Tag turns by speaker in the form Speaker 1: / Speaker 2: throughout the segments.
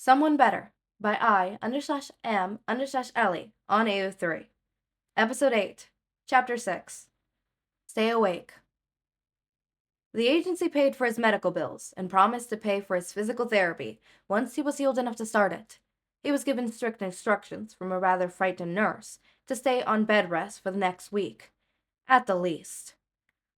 Speaker 1: Someone Better by I_am_Ellie on AO3. Episode 8, Chapter 6. Stay Awake. The agency paid for his medical bills and promised to pay for his physical therapy once he was healed enough to start it. He was given strict instructions from a rather frightened nurse to stay on bed rest for the next week, at the least.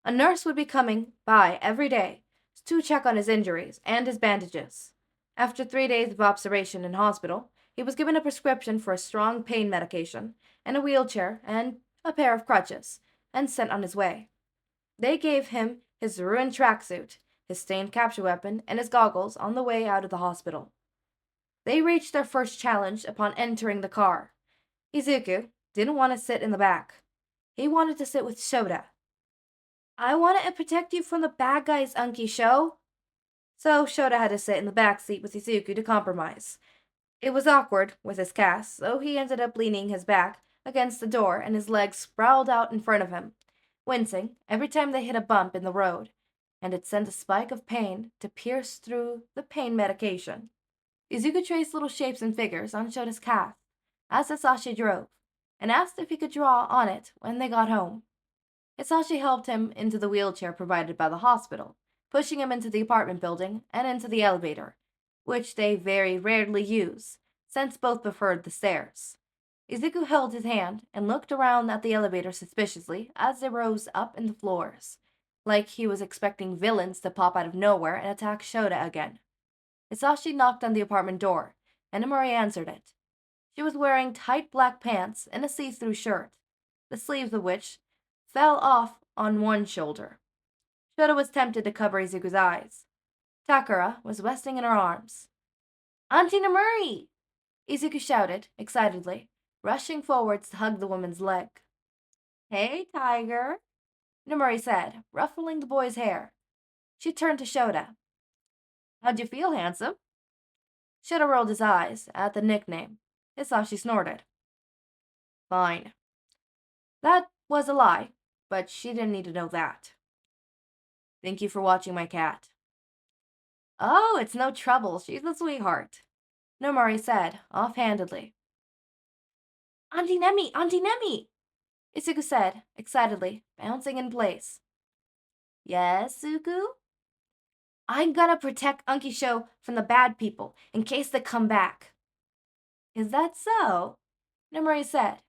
Speaker 1: A nurse would be coming by every day to check on his injuries and his bandages. After 3 days of observation in hospital, he was given a prescription for a strong pain medication, and a wheelchair and a pair of crutches, and sent on his way. They gave him his ruined tracksuit, his stained capture weapon, and his goggles on the way out of the hospital. They reached their first challenge upon entering the car. Izuku didn't want to sit in the back. He wanted to sit with Shouta. "I want to protect you from the bad guys, Unki Sho." So Shouta had to sit in the back seat with Izuku to compromise. It was awkward with his cast, so he ended up leaning his back against the door and his legs sprawled out in front of him, wincing every time they hit a bump in the road, and it sent a spike of pain to pierce through the pain medication. Izuku traced little shapes and figures on Shota's cast as Hizashi drove, and asked if he could draw on it when they got home. Hizashi helped him into the wheelchair provided by the hospital, pushing him into the apartment building and into the elevator, which they very rarely use, since both preferred the stairs. Izuku held his hand and looked around at the elevator suspiciously as they rose up in the floors, like he was expecting villains to pop out of nowhere and attack Shouta again. Hizashi knocked on the apartment door, and Nemuri answered it. She was wearing tight black pants and a see-through shirt, the sleeves of which fell off on one shoulder. Shouta was tempted to cover Izuku's eyes. Takara was resting in her arms. "Auntie Nemuri!" Izuku shouted, excitedly, rushing forwards to hug the woman's leg. "Hey, Tiger," Nemuri said, ruffling the boy's hair. She turned to Shouta. "How'd you feel, handsome?" Shouta rolled his eyes at the nickname. Hizashi snorted. "Fine." That was a lie, but she didn't need to know that. "Thank you for watching my cat." "Oh, it's no trouble. She's a sweetheart," Nomori said, offhandedly. "Auntie Nemi! Auntie Nemi!" Izuku said, excitedly, bouncing in place. "Yes, Zuku?" "I'm gonna protect Unki Sho from the bad people, in case they come back." "Is that so?" Nomori said.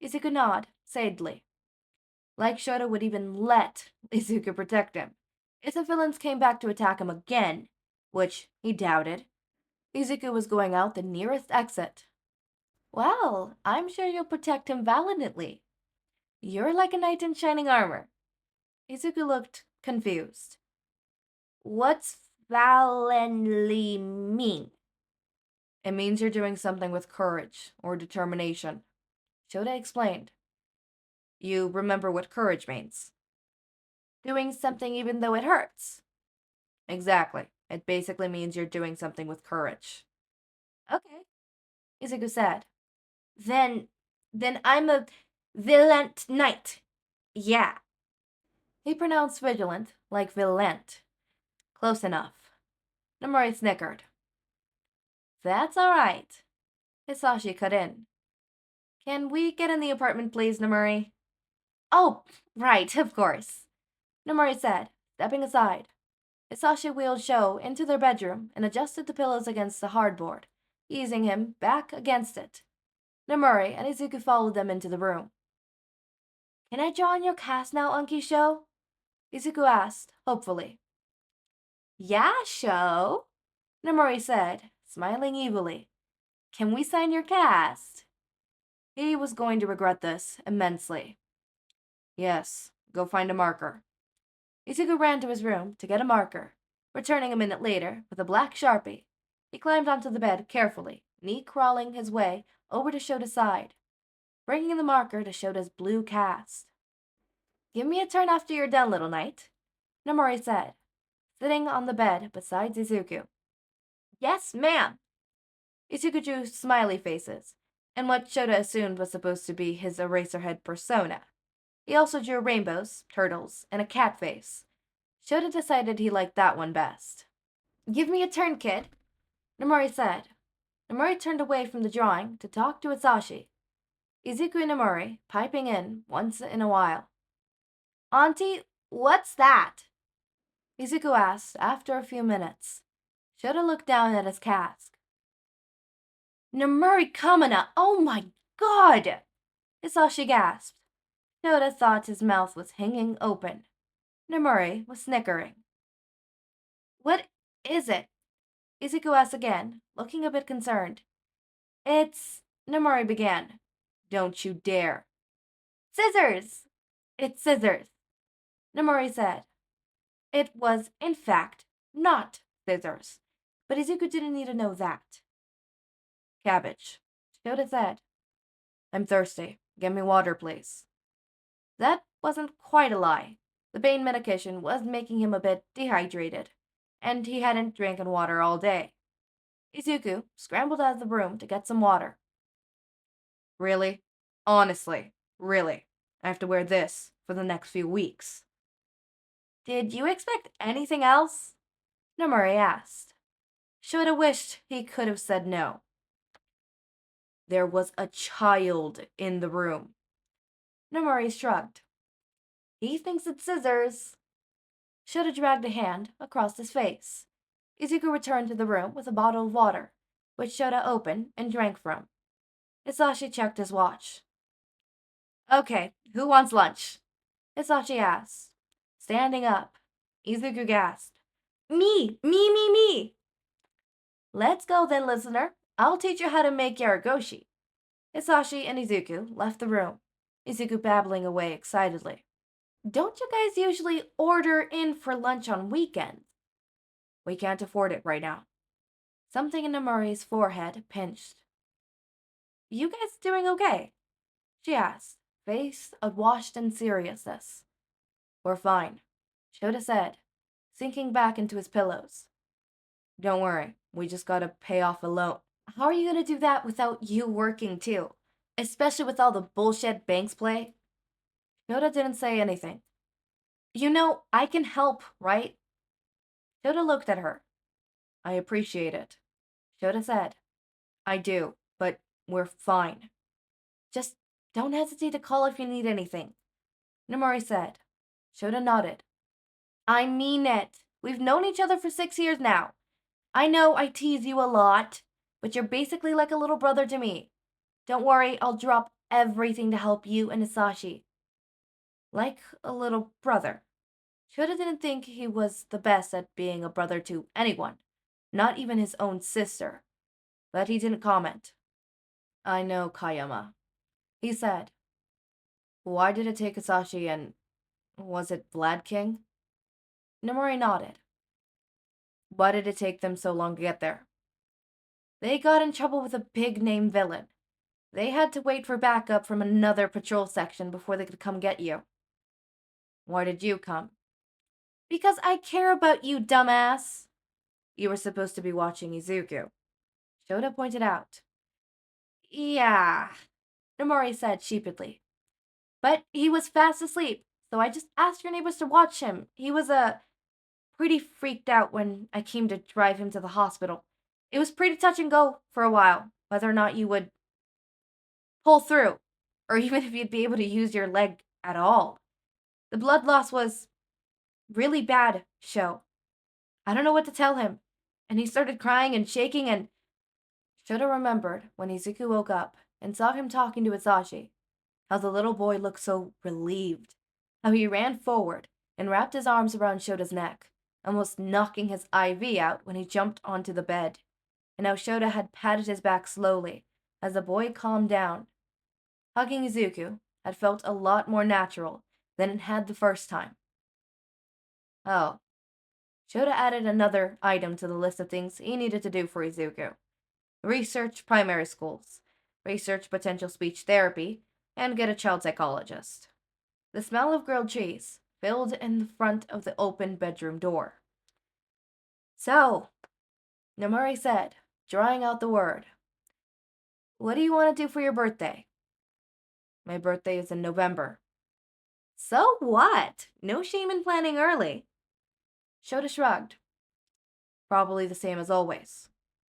Speaker 1: Izuku nodded, sadly. Like Shouta would even let Izuku protect him. If the villains came back to attack him again, which he doubted, Izuku was going out the nearest exit. "Well, I'm sure you'll protect him valiantly. You're like a knight in shining armor." Izuku looked confused. "What's valiantly mean?" "It means you're doing something with courage or determination," Shouta explained. "You remember what courage means?" "Doing something even though it hurts." "Exactly. It basically means you're doing something with courage." "Okay," Izuku said. Then I'm a vigilant knight. Yeah." He pronounced vigilant like vigilant. Close enough. Nemuri snickered. "That's all right." Hizashi cut in. "Can we get in the apartment, please, Nemuri?" "Oh, right, of course," Nemuri said, stepping aside. Hizashi wheeled Sho into their bedroom and adjusted the pillows against the hardboard, easing him back against it. Nemuri and Izuku followed them into the room. "Can I draw on your cast now, Unki Sho?" Izuku asked, hopefully. "Yeah, Sho," Nemuri said, smiling evilly. "Can we sign your cast?" He was going to regret this immensely. "Yes, go find a marker." Izuku ran to his room to get a marker, returning a minute later with a black Sharpie. He climbed onto the bed carefully, knee-crawling his way over to Shota's side, bringing the marker to Shota's blue cast. "Give me a turn after you're done, little knight," Nemuri said, sitting on the bed beside Izuku. "Yes, ma'am." Izuku drew smiley faces, and what Shouta assumed was supposed to be his Eraserhead persona. He also drew rainbows, turtles, and a cat face. Shouta decided he liked that one best. "Give me a turn, kid," Nemuri said, Nemuri turned away from the drawing to talk to Hizashi. Izuku and Nemuri piping in once in a while. Auntie, what's that? Izuku asked after a few minutes. Shouta looked down at his cask. Nemuri Kamina, oh my god! Hizashi gasped. Shouta thought his mouth was hanging open. Nemuri was snickering. What is it? Izuku asked again, looking a bit concerned. It's... Nemuri began. Don't you dare. Scissors! It's scissors, Nemuri said. It was, in fact, not scissors, but Izuku didn't need to know that. Cabbage, Shouta said. I'm thirsty. Get me water, please. That wasn't quite a lie. The pain medication was making him a bit dehydrated, and he hadn't drinking water all day. Izuku scrambled out of the room to get some water. Really? Honestly, really. I have to wear this for the next few weeks. Did you expect anything else? Nemuri asked. Shouta wished he could have said no. There was a child in the room. Nemuri shrugged. He thinks it's scissors. Shouta dragged a hand across his face. Izuku returned to the room with a bottle of water, which Shouta opened and drank from. Hizashi checked his watch. Okay, who wants lunch? Hizashi asked. Standing up, Izuku gasped. Me! Let's go then, listener. I'll teach you how to make yaragoshi. Hizashi and Izuku left the room, Izuku babbling away excitedly. Don't you guys usually order in for lunch on weekends? We can't afford it right now. Something in Nemuri's forehead pinched. You guys doing okay? She asked, face awash in seriousness. We're fine, Shouta said, sinking back into his pillows. Don't worry, we just gotta pay off a loan. How are you gonna do that without you working too? Especially with all the bullshit banks play? Shouta didn't say anything. You know, I can help, right? Shouta looked at her. I appreciate it, Shouta said. I do, but we're fine. Just don't hesitate to call if you need anything, Nemuri said. Shouta nodded. I mean it. We've known each other for 6 years now. I know I tease you a lot, but you're basically like a little brother to me. Don't worry, I'll drop everything to help you and Hizashi. Like a little brother. Shouta didn't think he was the best at being a brother to anyone, not even his own sister, but he didn't comment. I know, Kayama, he said. Why did it take Hizashi and... was it Vlad King? Nemuri nodded. Why did it take them so long to get there? They got in trouble with a big-name villain. They had to wait for backup from another patrol section before they could come get you. Why did you come? Because I care about you, dumbass. You were supposed to be watching Izuku, Shouta pointed out. Yeah, Nemuri said sheepishly. But he was fast asleep, so I just asked your neighbors to watch him. He was, pretty freaked out when I came to drive him to the hospital. It was pretty touch and go for a while, whether or not you would pull through, or even if you'd be able to use your leg at all. The blood loss was really bad, Sho. I don't know what to tell him. And he started crying and shaking and... Shouta remembered when Izuku woke up and saw him talking to Hizashi, how the little boy looked so relieved, how he ran forward and wrapped his arms around Shota's neck, almost knocking his IV out when he jumped onto the bed, and how Shouta had patted his back slowly as the boy calmed down. Hugging Izuku had felt a lot more natural than it had the first time. Oh. Shouta added another item to the list of things he needed to do for Izuku. Research primary schools, research potential speech therapy, and get a child psychologist. The smell of grilled cheese filled in the front of the open bedroom door. So, Nemuri said, drawing out the word. What do you want to do for your birthday? My birthday is in November. So what? No shame in planning early. Shouta shrugged. Probably the same as always,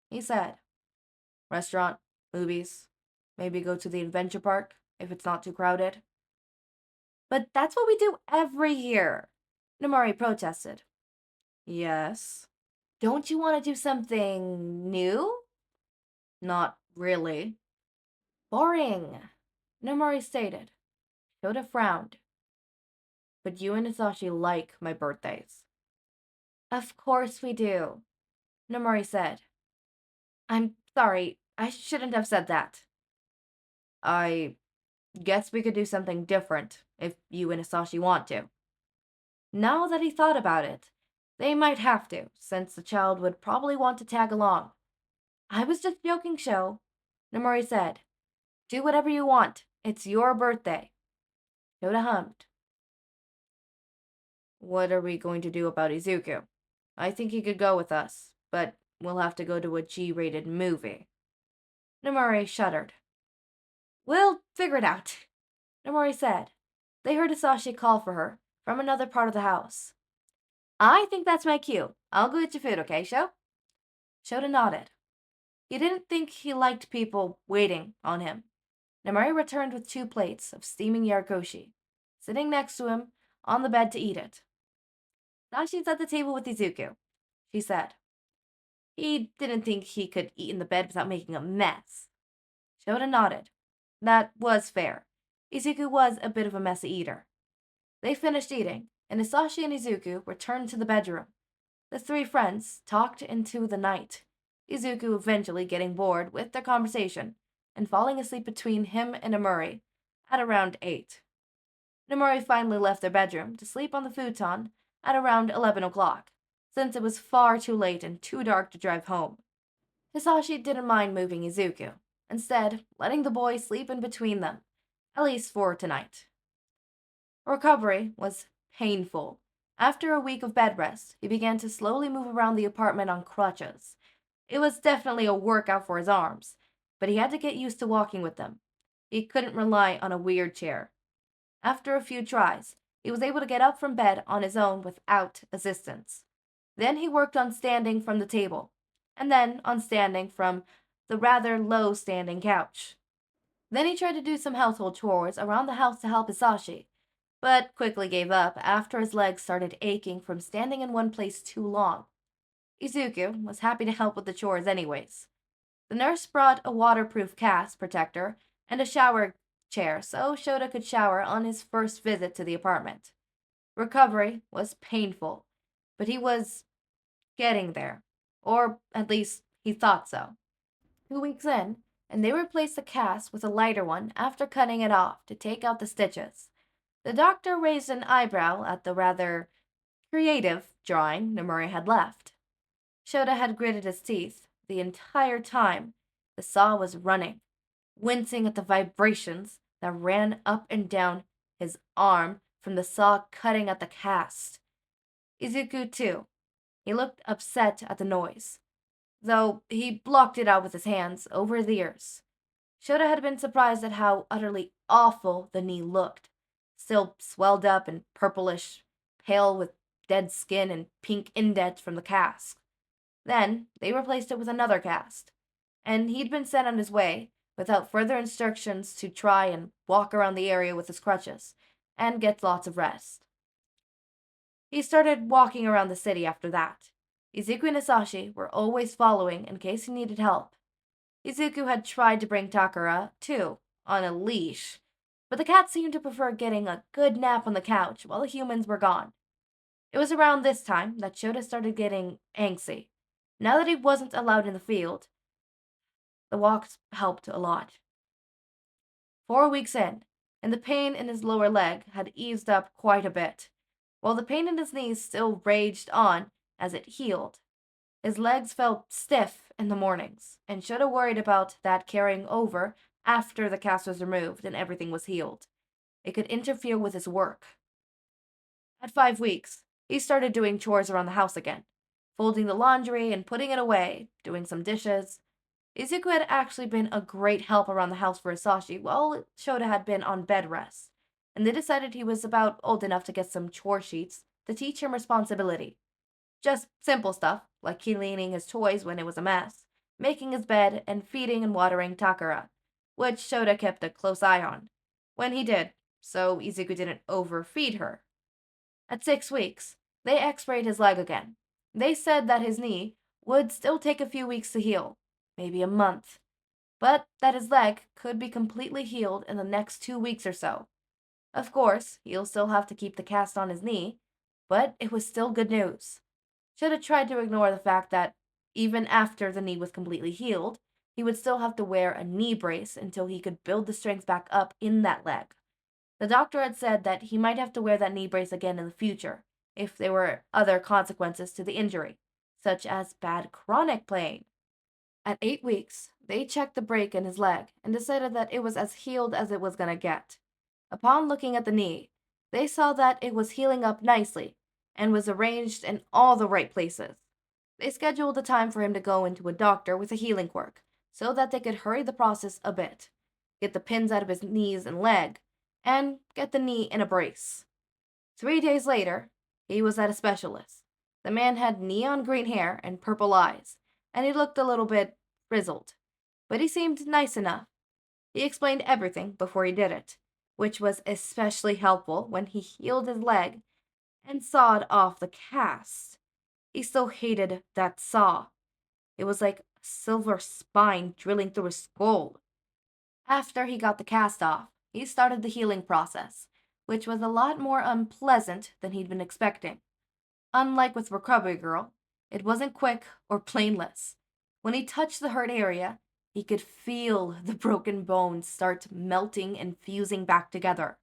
Speaker 1: he said. Restaurant, movies, maybe go to the adventure park if it's not too crowded. But that's what we do every year, Nemuri protested. Yes. Don't you want to do something new? Not really. Boring, Nemuri stated. Shouta frowned. But you and Hizashi like my birthdays. Of course we do, Nemuri said. I'm sorry, I shouldn't have said that. I guess we could do something different if you and Hizashi want to. Now that he thought about it, they might have to, since the child would probably want to tag along. I was just joking, Sho, Nemuri said. Do whatever you want. It's your birthday. Shouta hummed. What are we going to do about Izuku? I think he could go with us, but we'll have to go to a G-rated movie. Nemuri shuddered. We'll figure it out, Nemuri said. They heard Hizashi call for her from another part of the house. I think that's my cue. I'll go get your food, okay, Sho? Shouta nodded. He didn't think he liked people waiting on him. Nemuri returned with 2 plates of steaming yarikoshi, sitting next to him on the bed to eat it. Hizashi at the table with Izuku, she said. He didn't think he could eat in the bed without making a mess. Shouta nodded. That was fair. Izuku was a bit of a messy eater. They finished eating, and Hizashi and Izuku returned to the bedroom. The 3 friends talked into the night, Izuku eventually getting bored with their conversation and falling asleep between him and Nemuri at around 8. Nemuri finally left their bedroom to sleep on the futon at around 11 o'clock, since it was far too late and too dark to drive home. Hizashi didn't mind moving Izuku, instead letting the boy sleep in between them, at least for tonight. Recovery was painful. After a week of bed rest, he began to slowly move around the apartment on crutches. It was definitely a workout for his arms, but he had to get used to walking with them. He couldn't rely on a weird chair. After a few tries, he was able to get up from bed on his own without assistance. Then he worked on standing from the table, and then on standing from the rather low-standing couch. Then he tried to do some household chores around the house to help Hizashi, but quickly gave up after his legs started aching from standing in one place too long. Izuku was happy to help with the chores anyways. The nurse brought a waterproof cast protector and a shower chair so Shouta could shower on his first visit to the apartment. Recovery was painful, but he was getting there, or at least he thought so. 2 weeks in, and they replaced the cast with a lighter one after cutting it off to take out the stitches. The doctor raised an eyebrow at the rather creative drawing Nemuri had left. Shouta had gritted his teeth the entire time the saw was running, wincing at the vibrations that ran up and down his arm from the saw cutting at the cast. Izuku, too. He looked upset at the noise, though he blocked it out with his hands over his ears. Shouta had been surprised at how utterly awful the knee looked, still swelled up and purplish, pale with dead skin and pink indents from the cast. Then they replaced it with another cast, and he'd been sent on his way without further instructions to try and walk around the area with his crutches and get lots of rest. He started walking around the city after that. Izuku and Hizashi were always following in case he needed help. Izuku had tried to bring Takara, too, on a leash, but the cat seemed to prefer getting a good nap on the couch while the humans were gone. It was around this time that Shouta started getting angsty. Now that he wasn't allowed in the field, the walks helped a lot. 4 weeks in, and the pain in his lower leg had eased up quite a bit, while the pain in his knees still raged on as it healed. His legs felt stiff in the mornings, and Shouta worried about that carrying over after the cast was removed and everything was healed. It could interfere with his work. At 5 weeks, he started doing chores around the house again, folding the laundry and putting it away, doing some dishes. Izuku had actually been a great help around the house for Hizashi while Shouta had been on bed rest, and they decided he was about old enough to get some chore sheets to teach him responsibility. Just simple stuff, like cleaning his toys when it was a mess, making his bed and feeding and watering Takara, which Shouta kept a close eye on, when he did, so Izuku didn't overfeed her. At 6 weeks, they x-rayed his leg again. They said that his knee would still take a few weeks to heal, maybe a month, but that his leg could be completely healed in the next 2 weeks or so. Of course, he'll still have to keep the cast on his knee, but it was still good news. Shouta tried to ignore the fact that, even after the knee was completely healed, he would still have to wear a knee brace until he could build the strength back up in that leg. The doctor had said that he might have to wear that knee brace again in the future, if there were other consequences to the injury, such as bad chronic pain. At 8 weeks, they checked the break in his leg and decided that it was as healed as it was gonna get. Upon looking at the knee, they saw that it was healing up nicely and was arranged in all the right places. They scheduled a time for him to go into a doctor with a healing quirk so that they could hurry the process a bit, get the pins out of his knees and leg, and get the knee in a brace. 3 days later, he was at a specialist. The man had neon green hair and purple eyes, and he looked a little bit frizzled, but he seemed nice enough. He explained everything before he did it, which was especially helpful when he healed his leg and sawed off the cast. He still hated that saw. It was like a silver spine drilling through his skull. After he got the cast off, he started the healing process, which was a lot more unpleasant than he'd been expecting. Unlike with Recovery Girl, it wasn't quick or painless. When he touched the hurt area, he could feel the broken bones start melting and fusing back together,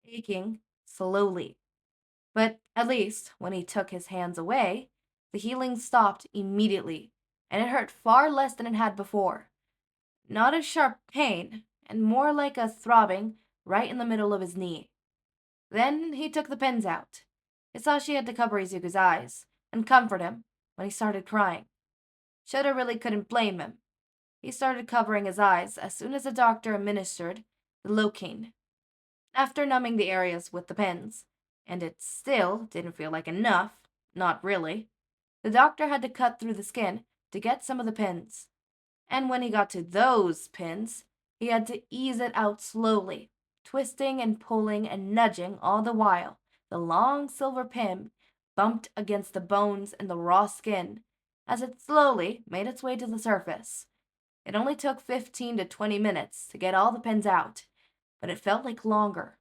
Speaker 1: aching slowly. But at least, when he took his hands away, the healing stopped immediately, and it hurt far less than it had before. Not a sharp pain, and more like a throbbing right in the middle of his knee. Then he took the pins out. Hizashi had to cover Izuku's eyes and comfort him when he started crying. Shouta really couldn't blame him. He started covering his eyes as soon as the doctor administered the locaine. After numbing the areas with the pins, and it still didn't feel like enough, not really, the doctor had to cut through the skin to get some of the pins. And when he got to those pins, he had to ease it out slowly, twisting and pulling and nudging all the while. The long silver pin bumped against the bones and the raw skin as it slowly made its way to the surface. It only took 15 to 20 minutes to get all the pins out, but it felt like longer.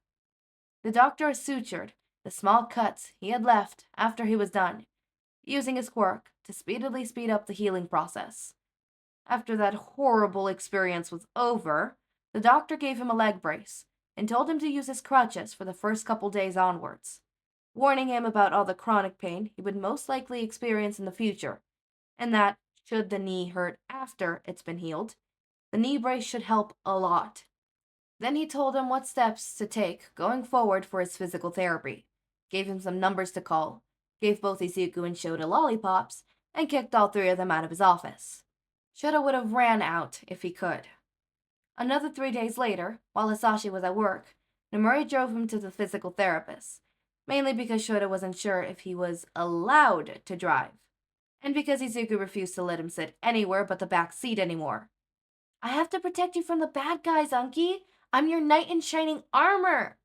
Speaker 1: The doctor sutured the small cuts he had left after he was done, using his quirk to speedily speed up the healing process. After that horrible experience was over, the doctor gave him a leg brace and told him to use his crutches for the first couple days onwards, warning him about all the chronic pain he would most likely experience in the future, and that, should the knee hurt after it's been healed, the knee brace should help a lot. Then he told him what steps to take going forward for his physical therapy, gave him some numbers to call, gave both Izuku and Shouta lollipops, and kicked all three of them out of his office. Shouta would have ran out if he could. Another 3 days later, while Hizashi was at work, Nemuri drove him to the physical therapist, mainly because Shouta wasn't sure if he was allowed to drive, and because Izuku refused to let him sit anywhere but the back seat anymore. "I have to protect you from the bad guys, Unky. I'm your knight in shining armor."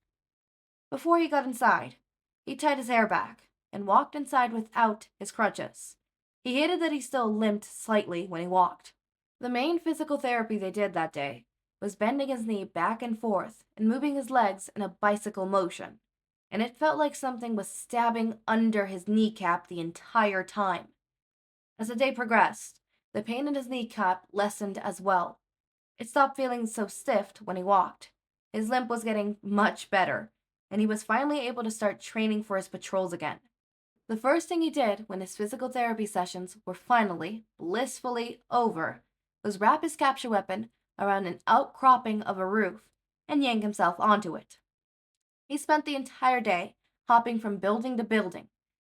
Speaker 1: Before he got inside, he tied his hair back and walked inside without his crutches. He hated that he still limped slightly when he walked. The main physical therapy they did that day was bending his knee back and forth and moving his legs in a bicycle motion, and it felt like something was stabbing under his kneecap the entire time. As the day progressed, the pain in his kneecap lessened as well. It stopped feeling so stiff when he walked. His limp was getting much better, and he was finally able to start training for his patrols again. The first thing he did when his physical therapy sessions were finally, blissfully over was wrap his capture weapon around an outcropping of a roof and yank himself onto it. He spent the entire day hopping from building to building,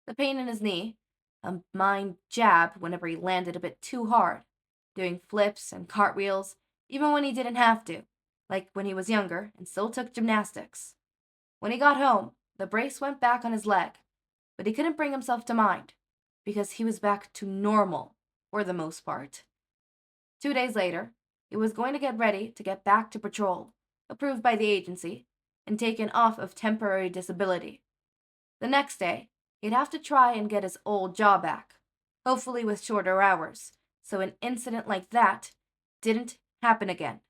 Speaker 1: the pain in his knee, a mind jab whenever he landed a bit too hard, doing flips and cartwheels even when he didn't have to, like when he was younger and still took gymnastics. When he got home, the brace went back on his leg, but he couldn't bring himself to mind, because he was back to normal, for the most part. 2 days later, he was going to get ready to get back to patrol, approved by the agency, and taken off of temporary disability. The next day, he'd have to try and get his old job back, hopefully with shorter hours, so an incident like that didn't happen again.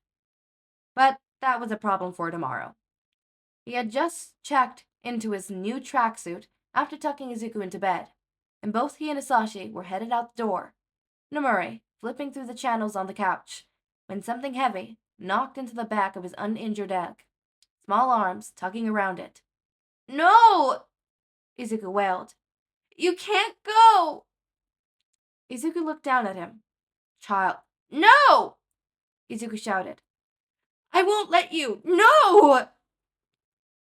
Speaker 1: But that was a problem for tomorrow. He had just checked into his new tracksuit after tucking Izuku into bed, and both he and Hizashi were headed out the door, Nemuri flipping through the channels on the couch, when something heavy knocked into the back of his uninjured egg, small arms tugging around it. "No!" Izuku wailed. "You can't go!" Izuku looked down at him. "Child." "No!" Izuku shouted. "I won't let you! No!"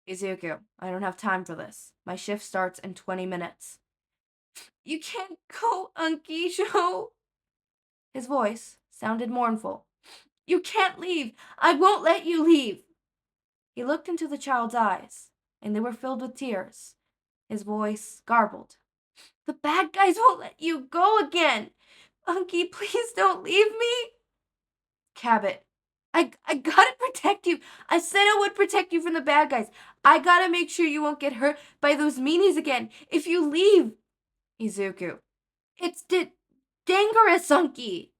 Speaker 1: "Izuku, I don't have time for this. My shift starts in 20 minutes. "You can't go, Ankisho." His voice sounded mournful. "You can't leave! I won't let you leave!" He looked into the child's eyes, and they were filled with tears. His voice garbled. "The bad guys won't let you go again! Unky, please don't leave me!" "Cabot, I gotta protect you. I said I would protect you from the bad guys. I gotta make sure you won't get hurt by those meanies again if you leave." "Izuku, it's dangerous, Unky."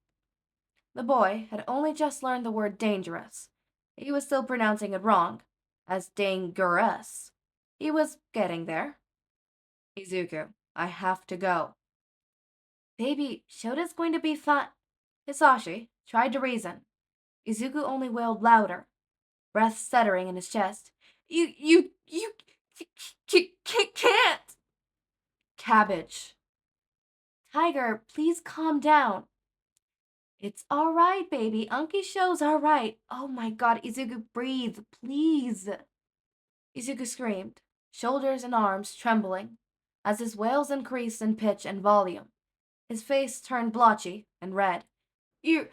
Speaker 1: The boy had only just learned the word dangerous. He was still pronouncing it wrong, as dangerous. He was getting there. "Izuku, I have to go." "Baby, Shota's going to be fine." Hizashi tried to reason. Izuku only wailed louder, breath stuttering in his chest. You can't!" "Cabbage." "Tiger, please calm down." "It's all right, baby. Unky Show's all right. Oh my god, Izuku, breathe, please." Izuku screamed, shoulders and arms trembling, as his wails increased in pitch and volume. His face turned blotchy and red. You're...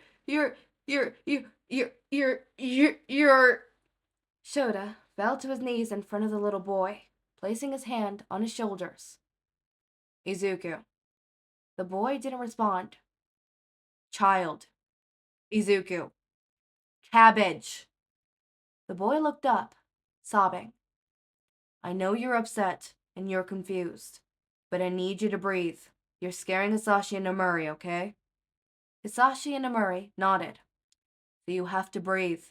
Speaker 1: Shouta fell to his knees in front of the little boy, placing his hand on his shoulders. "Izuku." The boy didn't respond. "Child." "Izuku." "Cabbage." The boy looked up, sobbing. "I know you're upset and you're confused, but I need you to breathe. You're scaring Hizashi and Nemuri, okay?" Hizashi and Nemuri nodded. "So you have to breathe,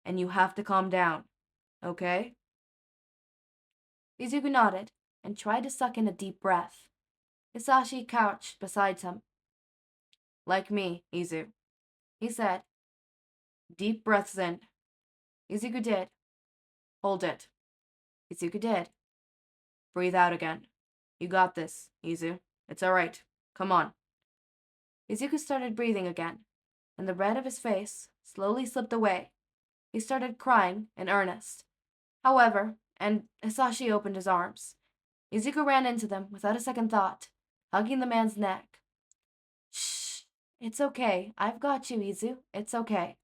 Speaker 1: and you have to calm down, okay?" Izuku nodded and tried to suck in a deep breath. Hizashi couched beside him. "Like me, Izu," he said. "Deep breaths in." Izuku did. "Hold it." Izuku did. "Breathe out again. You got this, Izu. It's all right. Come on." Izuku started breathing again, and the red of his face slowly slipped away. He started crying in earnest. However, and Hizashi opened his arms. Izuku ran into them without a second thought, hugging the man's neck. "Shh, it's okay. I've got you, Izu. It's okay."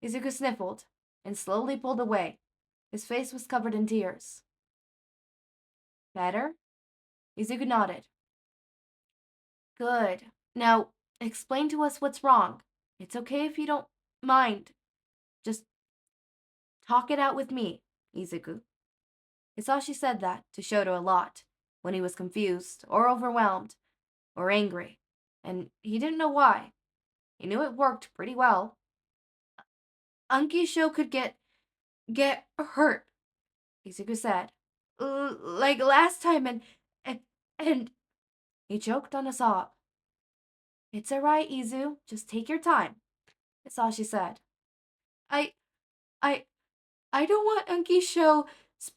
Speaker 1: Izuku sniffled and slowly pulled away. His face was covered in tears. "Better?" Izuku nodded. "Good. Now, explain to us what's wrong. It's okay if you don't mind. Just talk it out with me, Izuku." Hizashi said that to Shouta a lot, when he was confused, or overwhelmed, or angry, and he didn't know why. He knew it worked pretty well. "Unky Show could get hurt," Izuku said. "Like last time, and he choked on a sob. "It's alright, Izu. Just take your time," Hizashi said. I I don't want Unky Show's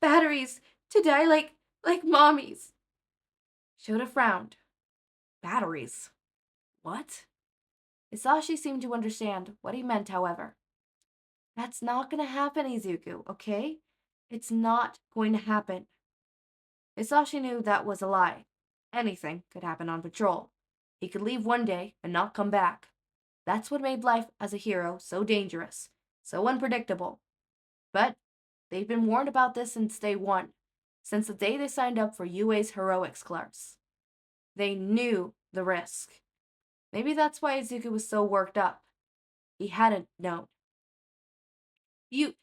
Speaker 1: batteries to die like mommy's." Shouta frowned. "Batteries? What?" Hizashi seemed to understand what he meant, however. "That's not gonna happen, Izuku, okay? It's not going to happen." Hizashi knew that was a lie. Anything could happen on patrol. He could leave one day and not come back. That's what made life as a hero so dangerous, so unpredictable. But they've been warned about this since day one, since the day they signed up for UA's heroics class. They knew the risk. Maybe that's why Izuku was so worked up. He hadn't known. You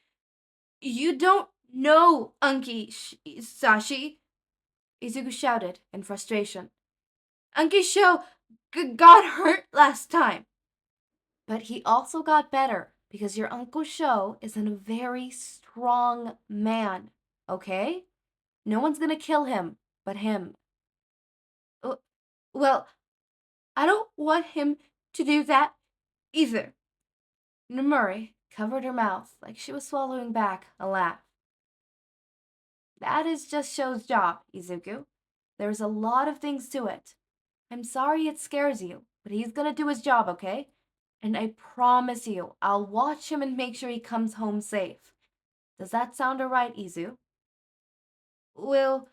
Speaker 1: don't know, Sashi, Izuku shouted in frustration. Unki Sho got hurt last time. But he also got better because your Uncle Sho is a very strong man, okay? No one's gonna kill him but him. Well, I don't want him to do that either. Nemuri covered her mouth like she was swallowing back a laugh. That is just Sho's job, Izuku. There's a lot of things to it. I'm sorry it scares you, but he's gonna do his job, okay? And I promise you, I'll watch him and make sure he comes home safe. Does that sound alright, Izu? Will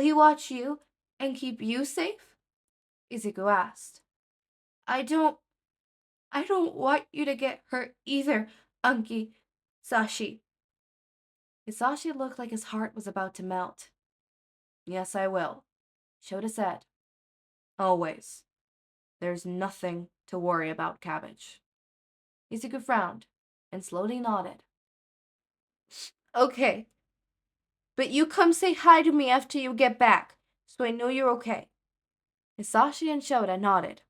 Speaker 1: he watch you and keep you safe? Izuku asked. I don't want you to get hurt either, Unki Sashi. Hizashi looked like his heart was about to melt. Yes, I will, Shouta said. Always. There's nothing to worry about, Cabbage. Izuku frowned and slowly nodded. Okay. But you come say hi to me after you get back, so I know you're okay. Hizashi and Shouta nodded.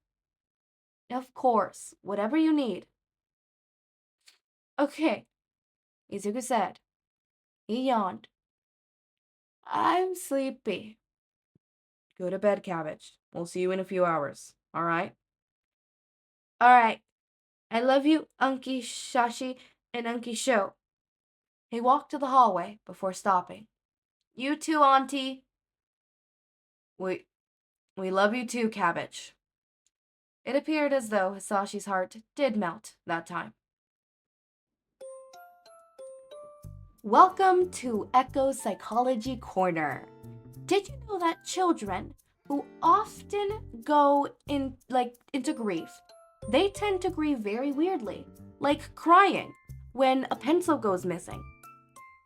Speaker 1: Of course, whatever you need. Okay, Izuku said. He yawned. I'm sleepy. Go to bed, Cabbage. We'll see you in a few hours, alright? Alright. I love you, Unki Shashi and Unki Sho. He walked to the hallway before stopping. You too, Auntie. We love you too, Cabbage. It appeared as though Hisashi's heart did melt that time. Welcome to Echo Psychology Corner. Did you know that children who often go into grief, they tend to grieve very weirdly, like crying when a pencil goes missing?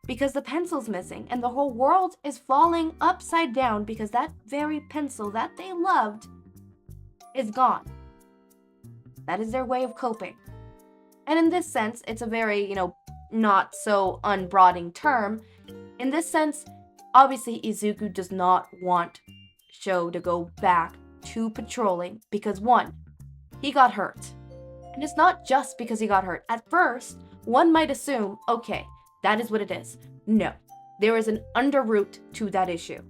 Speaker 1: Because the pencil's missing and the whole world is falling upside down because that very pencil that they loved is gone. That is their way of coping. And in this sense, it's a very, not so unbroadening term. In this sense, obviously Izuku does not want Sho to go back to patrolling because one, he got hurt. And it's not just because he got hurt. At first, one might assume, okay, that is what it is. No, there is an underroot to that issue.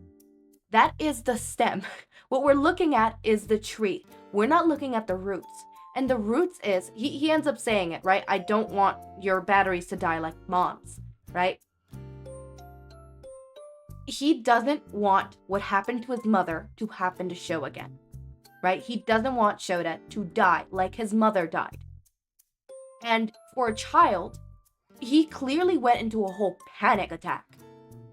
Speaker 1: That is the stem. What we're looking at is the tree. We're not looking at the roots. And the roots is, he ends up saying it, right? I don't want your batteries to die like mom's, right? He doesn't want what happened to his mother to happen to Sho again, right? He doesn't want Shouta to die like his mother died. And for a child, he clearly went into a whole panic attack.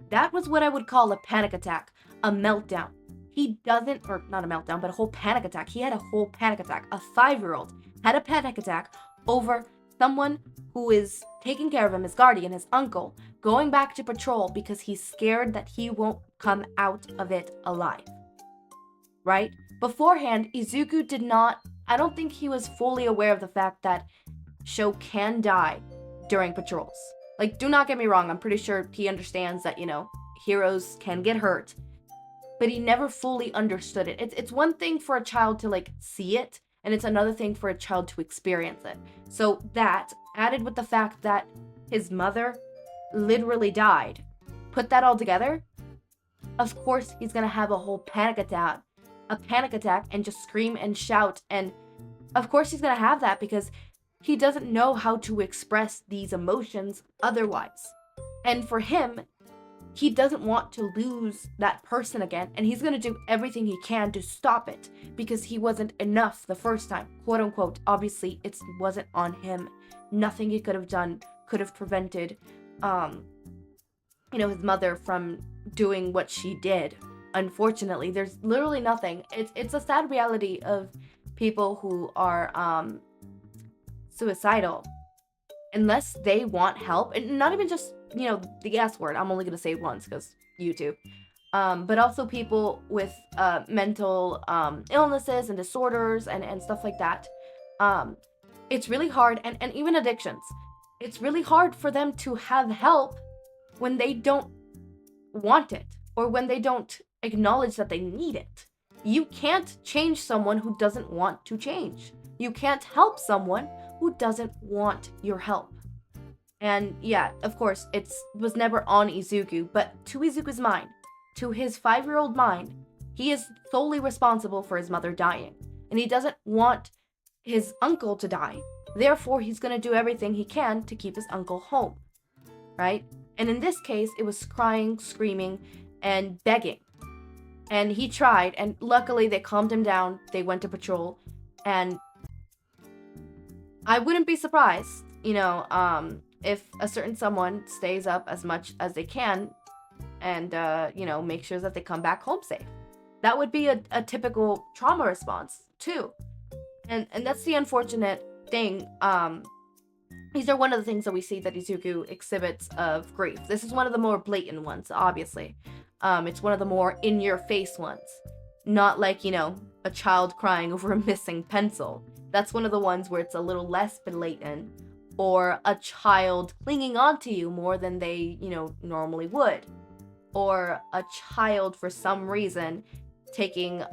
Speaker 1: That was what I would call a panic attack, a meltdown. He doesn't, or not a meltdown, but a whole panic attack. He had a whole panic attack. A 5-year-old had a panic attack over someone who is taking care of him, his guardian, his uncle, going back to patrol because he's scared that he won't come out of it alive. Right? Beforehand, Izuku did not, I don't think he was fully aware of the fact that Sho can die during patrols. Like, do not get me wrong, I'm pretty sure he understands that, heroes can get hurt. But he never fully understood it. It's one thing for a child to, see it, and it's another thing for a child to experience it. So that, added with the fact that his mother literally died, put that all together, of course he's gonna have a whole panic attack, and just scream and shout, and of course he's gonna have that because he doesn't know how to express these emotions otherwise. And for him, he doesn't want to lose that person again, and he's gonna do everything he can to stop it because he wasn't enough the first time, quote unquote. Obviously, it wasn't on him. Nothing he could have done could have prevented, his mother from doing what she did. Unfortunately, there's literally nothing. It's a sad reality of people who are suicidal. Unless they want help, and not even just the S word, I'm only gonna say it once because YouTube. but also people with mental illnesses and disorders and stuff like that. It's really hard, and even addictions. It's really hard for them to have help when they don't want it, or when they don't acknowledge that they need it. You can't change someone who doesn't want to change. You can't help someone who doesn't want your help. And yeah, of course, it was never on Izuku, but to Izuku's mind, to his 5-year-old mind, he is solely responsible for his mother dying. And he doesn't want his uncle to die. Therefore, he's going to do everything he can to keep his uncle home, right? And in this case, it was crying, screaming, and begging. And he tried, and luckily they calmed him down. They went to patrol, and I wouldn't be surprised, if a certain someone stays up as much as they can and, make sure that they come back home safe. That would be a typical trauma response, too. And that's the unfortunate thing. These are one of the things that we see that Izuku exhibits of grief. This is one of the more blatant ones, obviously. It's one of the more in-your-face ones. Not like, a child crying over a missing pencil. That's one of the ones where it's a little less blatant. Or a child clinging onto you more than they, normally would. Or a child, for some reason, taking,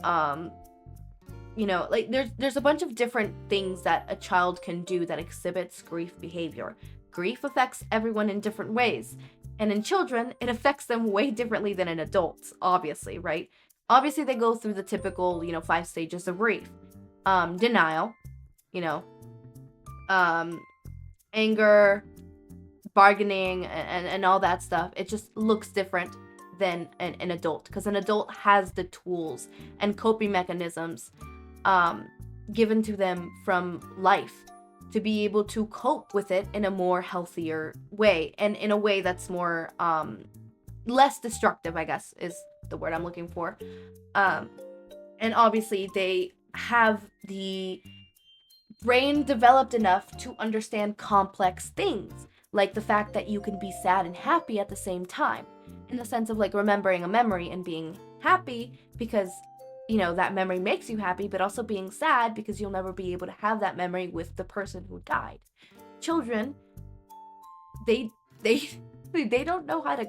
Speaker 1: there's a bunch of different things that a child can do that exhibits grief behavior. Grief affects everyone in different ways. And in children, it affects them way differently than in adults, obviously, right? Obviously, they go through the typical, 5 stages of grief. Denial, anger, bargaining, and all that stuff. It just looks different than an adult, because an adult has the tools and coping mechanisms given to them from life to be able to cope with it in a more healthier way, and in a way that's more less destructive, I guess is the word I'm looking for. And obviously they have the brain developed enough to understand complex things, like the fact that you can be sad and happy at the same time, in the sense of like remembering a memory and being happy because that memory makes you happy, but also being sad because you'll never be able to have that memory with the person who died. Children, they don't know how to,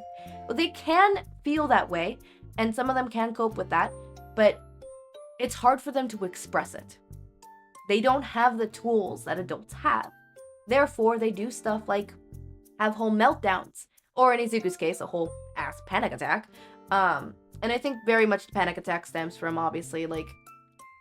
Speaker 1: well, they can feel that way, and some of them can cope with that, but it's hard for them to express it. They don't have the tools that adults have. Therefore, they do stuff like have whole meltdowns, or in Izuku's case, a whole ass panic attack. And I think very much the panic attack stems from, obviously, like,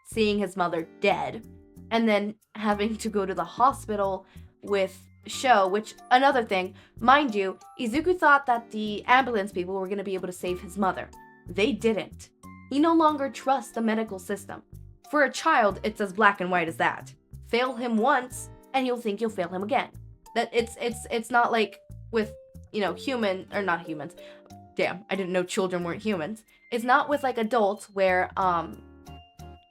Speaker 1: seeing his mother dead, and then having to go to the hospital with Sho, which, another thing, mind you, Izuku thought that the ambulance people were going to be able to save his mother. They didn't. He no longer trusts the medical system. For a child, it's as black and white as that. Fail him once, and he'll think you'll fail him again. That it's not like with, human, or not humans. Damn, I didn't know children weren't humans. It's not with, like, adults where,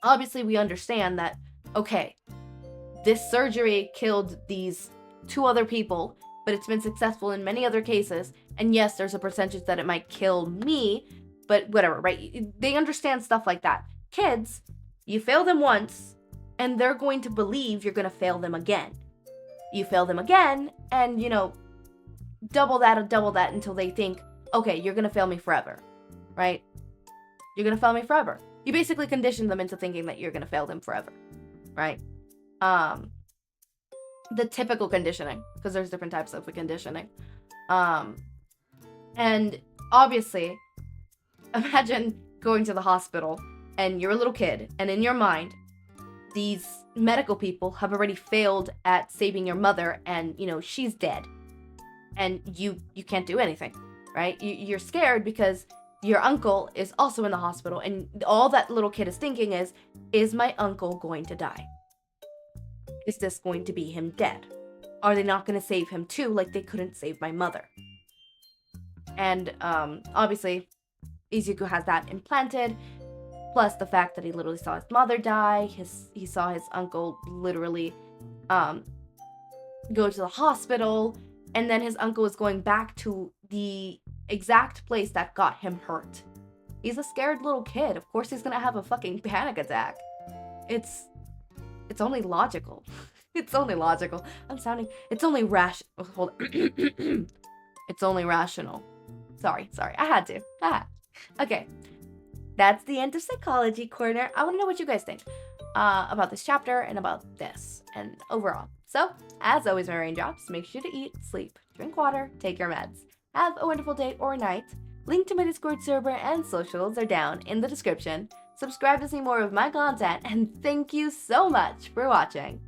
Speaker 1: obviously we understand that, okay, this surgery killed these 2 other people, but it's been successful in many other cases, and yes, there's a percentage that it might kill me, but whatever, right? They understand stuff like that. Kids, you fail them once, and they're going to believe you're going to fail them again. You fail them again, and, double that until they think, okay, you're going to fail me forever, right? You're going to fail me forever. You basically condition them into thinking that you're going to fail them forever, right? The typical conditioning, because there's different types of conditioning. And obviously, imagine going to the hospital and you're a little kid, and in your mind, these medical people have already failed at saving your mother, and, she's dead. And you can't do anything, right? You're scared because your uncle is also in the hospital, and all that little kid is thinking is my uncle going to die? Is this going to be him dead? Are they not going to save him too, like they couldn't save my mother? And obviously, Izuku has that implanted, plus the fact that he literally saw his mother die, he saw his uncle literally go to the hospital, and then his uncle was going back to the exact place that got him hurt. He's a scared little kid. Of course he's gonna have a fucking panic attack. It's only logical. It's only logical. It's only hold on. It's only rational. Sorry. I had to. Okay. That's the end of Psychology Corner. I want to know what you guys think about this chapter and about this and overall. So, as always, my raindrops, make sure to eat, sleep, drink water, take your meds. Have a wonderful day or night. Link to my Discord server and socials are down in the description. Subscribe to see more of my content, and thank you so much for watching.